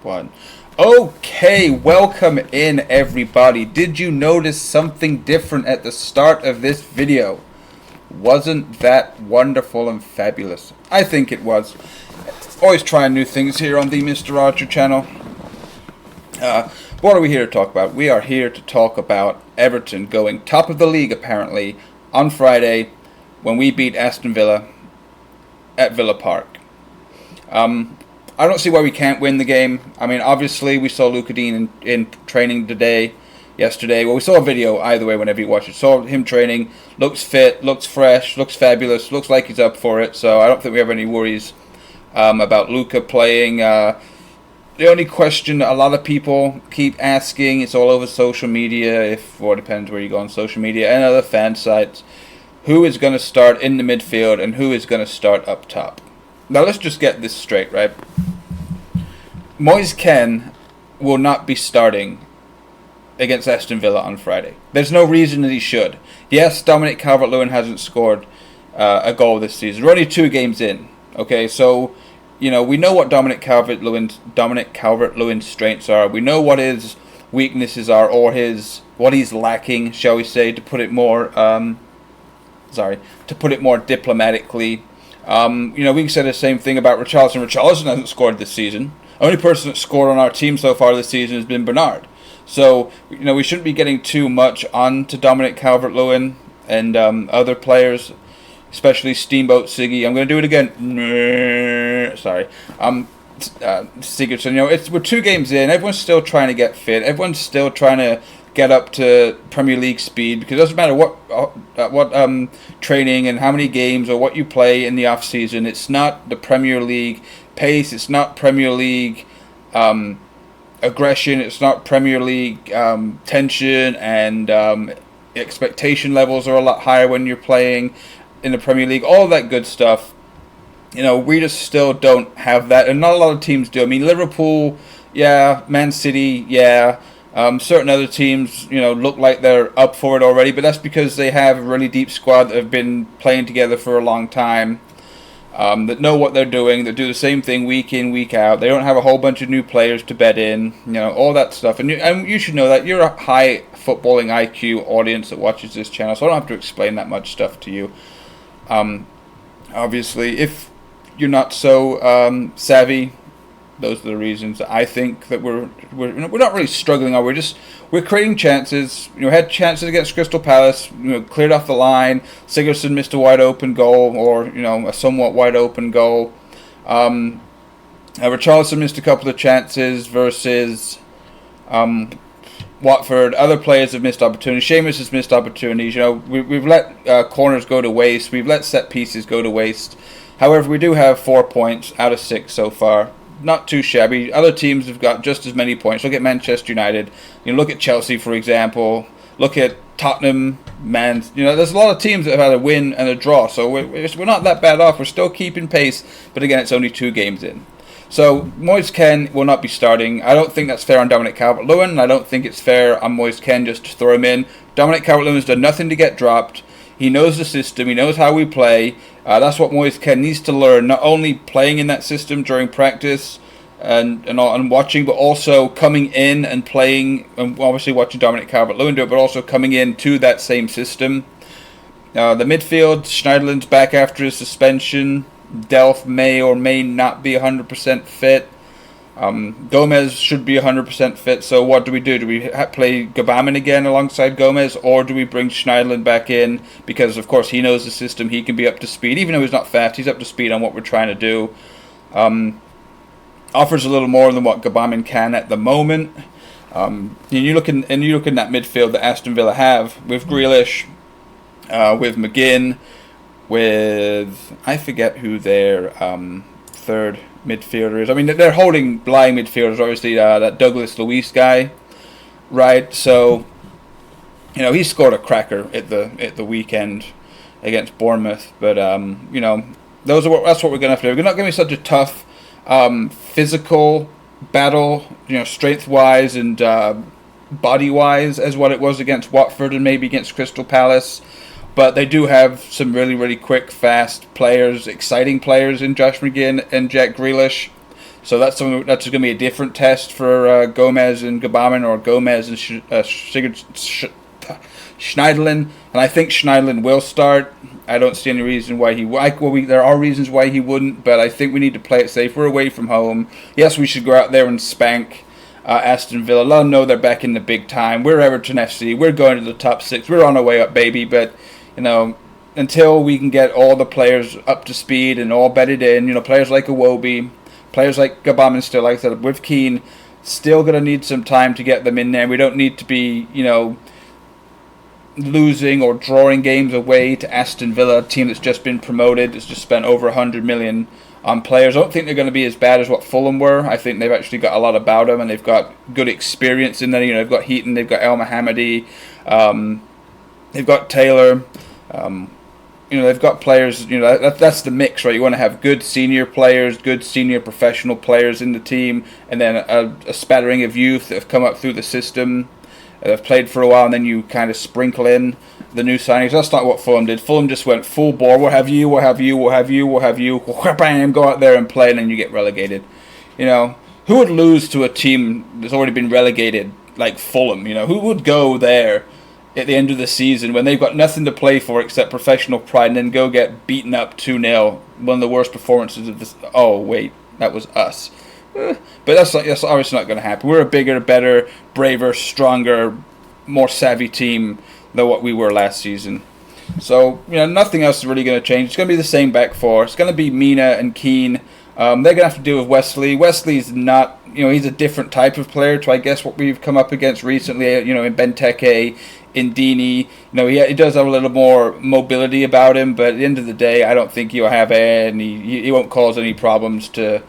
1. Okay, welcome in everybody. Did you notice something different at the start of this video? Wasn't that wonderful and fabulous? I think it was. Always trying new things here on the Mr. Archer channel. What are we here to talk about? We are here to talk about Everton going top of the league apparently on Friday when we beat Aston Villa at Villa Park. I don't see why we can't win the game. I mean, obviously, we saw Luca Dean in training yesterday. Well, we saw a video either way whenever you watch it. Saw him training. Looks fit, looks fresh, looks fabulous, looks like he's up for it. So I don't think we have any worries about Luca playing. The only question a lot of people keep asking, it's all over social media, or depends where you go on social media, and other fan sites, who is going to start in the midfield and who is going to start up top. Now let's just get this straight, right? Moise Kean will not be starting against Aston Villa on Friday. There's no reason that he should. Yes, Dominic Calvert-Lewin hasn't scored a goal this season. We're only 2 games in. Okay, so we know what Dominic Calvert-Lewin's strengths are. We know what his weaknesses are, or what he's lacking, shall we say, to put it more diplomatically. We can say the same thing about Richarlison. Richarlison hasn't scored this season. Only person that's scored on our team so far this season has been Bernard. So, we shouldn't be getting too much onto Dominic Calvert-Lewin and other players, especially Steamboat Siggy. I'm going to do it again. Sorry. Sigurdsson. We're 2 games in. Everyone's still trying to get fit. Everyone's still trying to get up to Premier League speed, because it doesn't matter what training and how many games or what you play in the off season. It's not the Premier League pace. It's not Premier League aggression. It's not Premier League tension, and expectation levels are a lot higher when you're playing in the Premier League. All that good stuff. We just still don't have that, and not a lot of teams do. I mean, Liverpool, yeah. Man City, yeah. Certain other teams, look like they're up for it already, but that's because they have a really deep squad that have been playing together for a long time, that know what they're doing, that do the same thing week in, week out. They don't have a whole bunch of new players to bet in, all that stuff. And you should know that. You're a high footballing IQ audience that watches this channel, so I don't have to explain that much stuff to you. Obviously, if you're not so savvy, those are the reasons I think that we're not really struggling. We're creating chances. We had chances against Crystal Palace. Cleared off the line. Sigurdsson missed a wide open goal, or a somewhat wide open goal. Richarlison missed a couple of chances versus Watford. Other players have missed opportunities. Seamus has missed opportunities. We've let corners go to waste. We've let set pieces go to waste. However, we do have 4 points out of 6 so far. Not too shabby. Other teams have got just as many points. Look at Manchester United. Look at Chelsea, for example. Look at Tottenham, Man. There's a lot of teams that have had a win and a draw. So we're not that bad off. We're still keeping pace. But again, it's only 2 games in. So Moise Kean will not be starting. I don't think that's fair on Dominic Calvert-Lewin. I don't think it's fair on Moise Kean just to throw him in. Dominic Calvert-Lewin has done nothing to get dropped. He knows the system. He knows how we play. That's what Moise Kean needs to learn. Not only playing in that system during practice and watching, but also coming in and playing, and obviously watching Dominic Calvert-Lewin do it, but also coming in to that same system. The midfield, Schneiderlin's back after his suspension. Delph may or may not be 100% fit. Gomez should be 100% fit, so what do we do? Do we play Gbamin again alongside Gomez, or do we bring Schneiderlin back in? Because, of course, he knows the system. He can be up to speed. Even though he's not fast, he's up to speed on what we're trying to do. Offers a little more than what Gbamin can at the moment. You look in that midfield that Aston Villa have, with Grealish, with McGinn, with, I forget who their third midfielder is. I mean, they're holding lying midfielders, obviously, that Douglas Luiz guy, right? So, he scored a cracker at the weekend against Bournemouth. But that's what we're gonna have to do. We're not gonna be such a tough physical battle, strength wise and body wise, as what it was against Watford and maybe against Crystal Palace. But they do have some really quick, fast players, exciting players in Josh McGinn and Jack Grealish. So that's something that's going to be a different test for Gomez and Gabamin, or Gomez and Schneiderlin. And I think Schneiderlin will start. I don't see any reason why he there are reasons why he wouldn't, but I think we need to play it safe. We're away from home. Yes, we should go out there and spank Aston Villa. Let them know they're back in the big time. We're Everton FC. We're going to the top 6. We're on our way up, baby. But, until we can get all the players up to speed and all bedded in, players like Iwobi, players like Gabamin still, like I said, with Keane, still going to need some time to get them in there. We don't need to be, losing or drawing games away to Aston Villa, a team that's just been promoted, that's just spent over 100 million on players. I don't think they're going to be as bad as what Fulham were. I think they've actually got a lot about them, and they've got good experience in there. They've got Heaton, they've got El Mohammadi, they've got Taylor. They've got players. That's the mix, right? You want to have good senior players, good senior professional players in the team, and then a spattering of youth that have come up through the system. They've played for a while, and then you kind of sprinkle in the new signings. That's not what Fulham did. Fulham just went full bore. We'll have you, bam, go out there and play, and then you get relegated. Who would lose to a team that's already been relegated like Fulham? Who would go there at the end of the season when they've got nothing to play for except professional pride, and then go get beaten up 2-0? One of the worst performances of this. Oh, wait, that was us. But that's obviously not going to happen. We're a bigger, better, braver, stronger, more savvy team than what we were last season. So, nothing else is really going to change. It's going to be the same back four. It's going to be Mina and Keane. They're going to have to deal with Wesley. Wesley's not, he's a different type of player to, I guess, what we've come up against recently, in Benteke, in Dini. He does have a little more mobility about him, but at the end of the day, I don't think he'll have he won't cause any problems to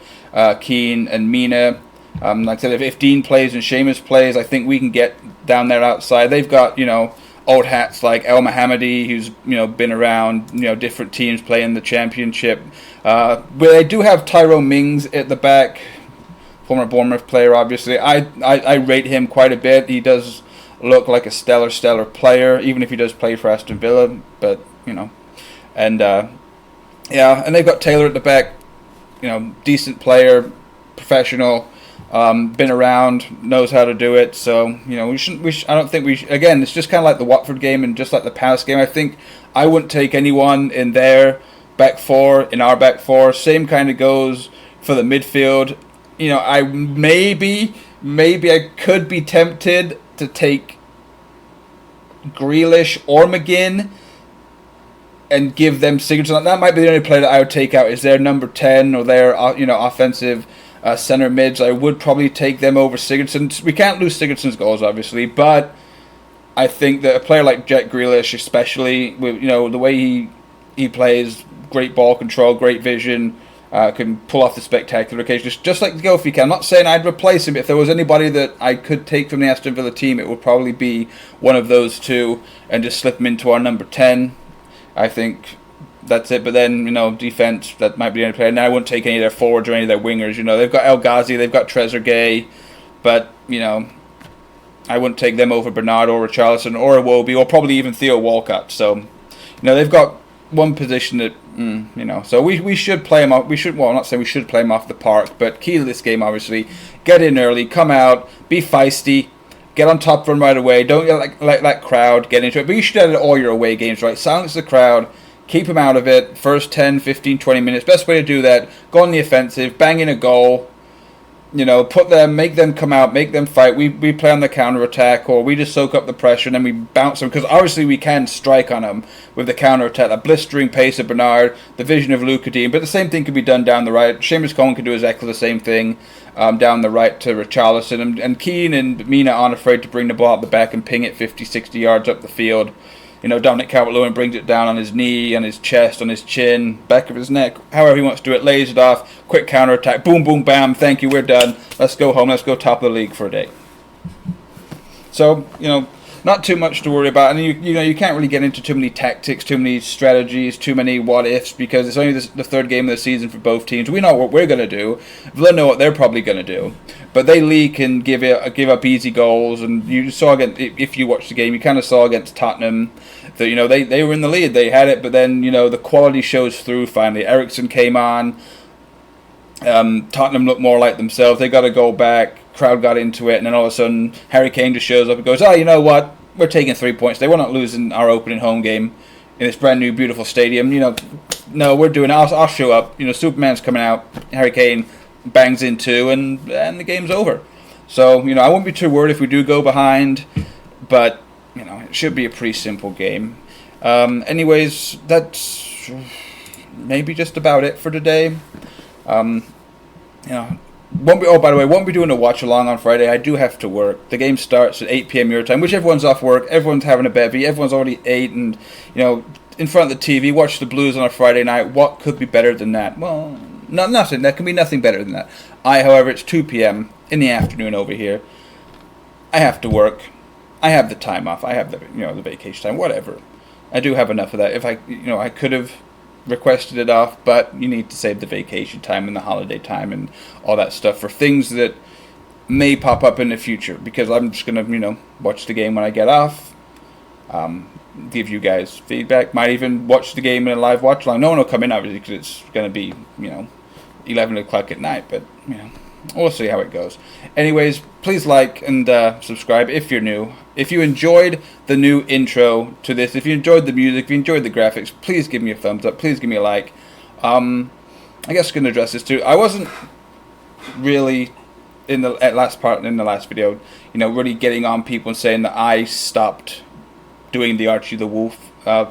Keane and Mina. Like I said, if Dean plays and Seamus plays, I think we can get down there outside. They've got, old hats like El Mohammadi, who's, been around, different teams playing the championship. Where they do have Tyrone Mings at the back, former Bournemouth player, obviously. I rate him quite a bit. He does look like a stellar player, even if he does play for Aston Villa. But, and they've got Taylor at the back. Decent player, professional, been around, knows how to do it. So, I don't think again, it's just kind of like the Watford game and just like the Palace game. I think I wouldn't take anyone in their back four, in our back four. Same kind of goes for the midfield. I maybe I could be tempted to take Grealish or McGinn and give them Sigurdsson. That might be the only player that I would take out. Is their number 10 or their offensive center mids? I would probably take them over Sigurdsson. We can't lose Sigurdsson's goals, obviously, but I think that a player like Jack Grealish, especially with the way he plays, great ball control, great vision, can pull off the spectacular occasions, just like the goal if he can. I'm not saying I'd replace him. If there was anybody that I could take from the Aston Villa team, it would probably be one of those two and just slip him into our number 10. I think that's it. But then, defense, that might be the only player. Now, I wouldn't take any of their forwards or any of their wingers. They've got El Ghazi, they've got Trezeguet, but, I wouldn't take them over Bernard or Richarlison or Iwobi or probably even Theo Walcott. So, they've got one position that, so we should play them off. I'm not saying we should play them off the park, but key to this game, obviously, get in early, come out, be feisty, get on top of them right away. Don't let that crowd get into it. But you should do it at all your away games, right? Silence the crowd. Keep them out of it. First 10, 15, 20 minutes. Best way to do that. Go on the offensive. Bang in a goal. Make them come out. Make them fight. We play on the counter-attack, or we just soak up the pressure and then we bounce them. Because obviously we can strike on them with the counter-attack. The blistering pace of Bernard. The vision of Luka Dean. But the same thing could be done down the right. Seamus Cohen could do exactly the same thing. Down the right to Richarlison. And Keane and Mina aren't afraid to bring the ball out the back and ping it 50, 60 yards up the field. Dominic Calvert-Lewin brings it down on his knee, on his chest, on his chin, back of his neck, however he wants to do it, lays it off, quick counter-attack, boom, boom, bam, thank you, we're done. Let's go home, let's go top of the league for a day. So, not too much to worry about, and you can't really get into too many tactics, too many strategies, too many what-ifs, because it's only the third game of the season for both teams. We know what we're going to do. Villa know what they're probably going to do. But they leak and give up easy goals, and you saw, if you watched the game, you kind of saw against Tottenham that, they were in the lead, they had it, but then, the quality shows through finally. Eriksen came on, Tottenham looked more like themselves. They got a goal back. Crowd got into it, and then all of a sudden, Harry Kane just shows up and goes, "Oh, you know what? We're taking 3 points. We're not losing our opening home game in this brand new, beautiful stadium. No, we're doing it. I'll show up. Superman's coming out. Harry Kane bangs in two, and the game's over. So, I won't be too worried if we do go behind, but, it should be a pretty simple game. Anyways, that's maybe just about it for today. By the way, won't be doing a watch along on Friday. I do have to work. The game starts at 8 p.m. your time, which everyone's off work. Everyone's having a bevy. Everyone's already ate and, in front of the TV, watch the Blues on a Friday night. What could be better than that? Well, nothing. There can be nothing better than that. However, it's 2 p.m. in the afternoon over here. I have to work. I have the time off. I have the vacation time. Whatever. I do have enough of that. If I could have requested it off, but you need to save the vacation time and the holiday time and all that stuff for things that may pop up in the future, because I'm just gonna watch the game when I get off, give you guys feedback, might even watch the game in a live watch along. No one will come in obviously because it's gonna be 11 o'clock at night, but we'll see how it goes. Anyways, please like and subscribe if you're new. If you enjoyed the new intro to this, if you enjoyed the music, if you enjoyed the graphics, please give me a thumbs up. Please give me a like. I guess I'm going to address this too. I wasn't really in the last video, really getting on people and saying that I stopped doing the Archie the Wolf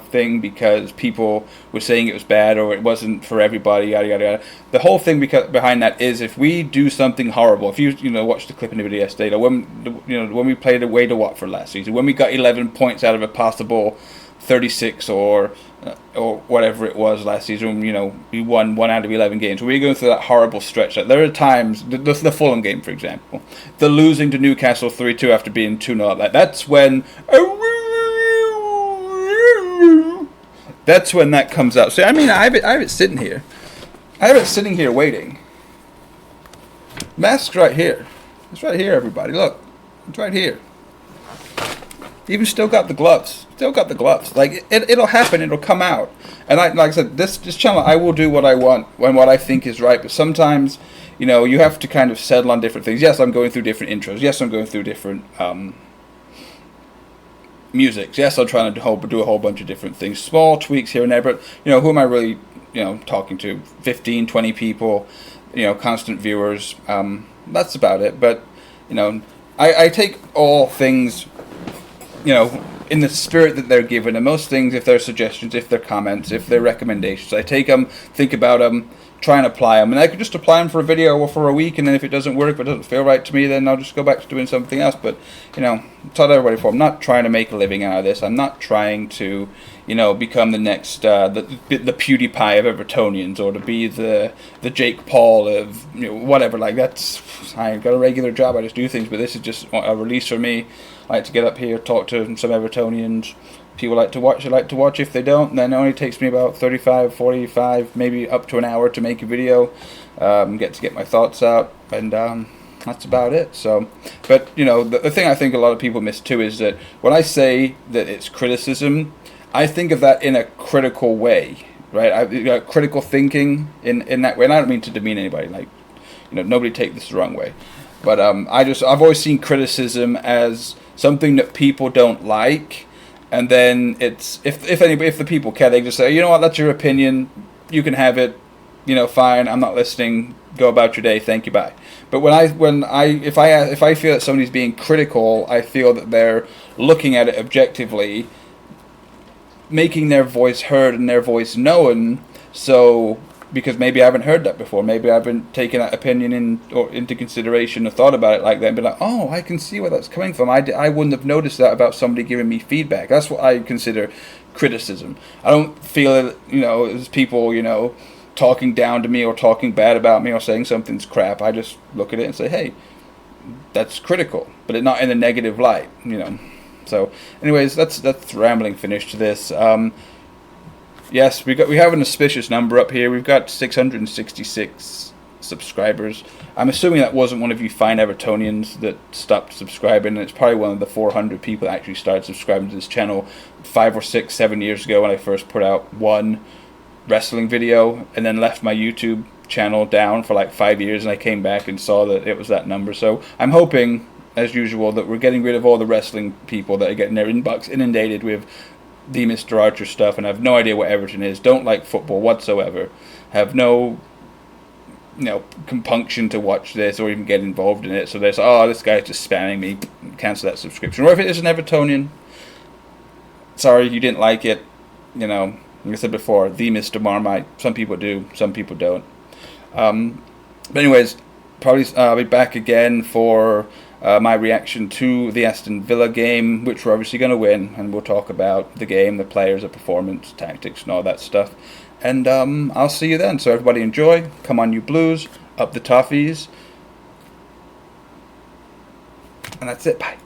thing because people were saying it was bad or it wasn't for everybody, yada yada yada. The whole thing behind that is, if we do something horrible, if you watch the clip in the video yesterday, when we played away to Watford last season, when we got 11 points out of a possible 36 or whatever it was last season, we won 1 out of 11 games. We were going through that horrible stretch. There are times, the Fulham game for example, the losing to Newcastle 3-2 after being 2-0 up, that's when that comes out. So I have it sitting here. I have it sitting here waiting. Mask's right here. It's right here, everybody. Look, it's right here. Even still got the gloves. Like it'll happen. It'll come out. And like I said, this channel, I will do what I want and what I think is right. But sometimes, you have to kind of settle on different things. Yes, I'm going through different intros. Yes, I'm going through different music. Yes, I'm trying to do a whole bunch of different things, small tweaks here and there, but who am I really talking to? 15, 20 people, constant viewers. That's about it. But I take all things in the spirit that they're given, and most things, if they're suggestions, if they're comments, if they're recommendations, I take them, think about them, try and apply them, and I could just apply them for a video or for a week, and then if it doesn't work, if it doesn't feel right to me, then I'll just go back to doing something else. But tell everybody before, I'm not trying to make a living out of this. I'm not trying to become the next the PewDiePie of Evertonians, or to be the Jake Paul of whatever. Like, that's, I got a regular job, I just do things, but this is just a release for me. I like to get up here, talk to some Evertonians. People like to watch. I like to watch. If they don't, then it only takes me about 35, 45, maybe up to an hour to make a video. Get my thoughts out, and that's about it. So, but the thing I think a lot of people miss too is that when I say that it's criticism, I think of that in a critical way, right? Critical thinking in that way, and I don't mean to demean anybody. Like, nobody take this the wrong way, but I've always seen criticism as something that people don't like, and then it's if the people care, they just say, you know what, that's your opinion, you can have it, fine, I'm not listening, go about your day, thank you, bye. But if I feel that somebody's being critical, I feel that they're looking at it objectively, making their voice heard and their voice known. So, because maybe I haven't heard that before, maybe I haven't taken that opinion into consideration or thought about it like that, and be like, oh, I can see where that's coming from. I wouldn't have noticed that about somebody giving me feedback. That's what I consider criticism. I don't feel it, as people, talking down to me or talking bad about me or saying something's crap. I just look at it and say, hey, that's critical, but it's not in a negative light, So, anyways, that's rambling finish to this. Yes, we have an auspicious number up here. We've got 666 subscribers. I'm assuming that wasn't one of you fine Evertonians that stopped subscribing. It's probably one of the 400 people that actually started subscribing to this channel 5 or 6, 7 years ago when I first put out one wrestling video and then left my YouTube channel down for like 5 years, and I came back and saw that it was that number. So I'm hoping, as usual, that we're getting rid of all the wrestling people that are getting their inbox inundated with the Mr. Archer stuff, and have no idea what Everton is, don't like football whatsoever, have no compunction to watch this or even get involved in it. So there's, oh, this guy's just spamming me, cancel that subscription. Or if it is an Evertonian, sorry you didn't like it. Like I said before, the Mr. Marmite. Some people do, some people don't. But anyways, probably I'll be back again for my reaction to the Aston Villa game, which we're obviously going to win, and we'll talk about the game, the players, the performance, tactics, and all that stuff. And I'll see you then. So everybody enjoy. Come on, you Blues. Up the Toffees. And that's it. Bye.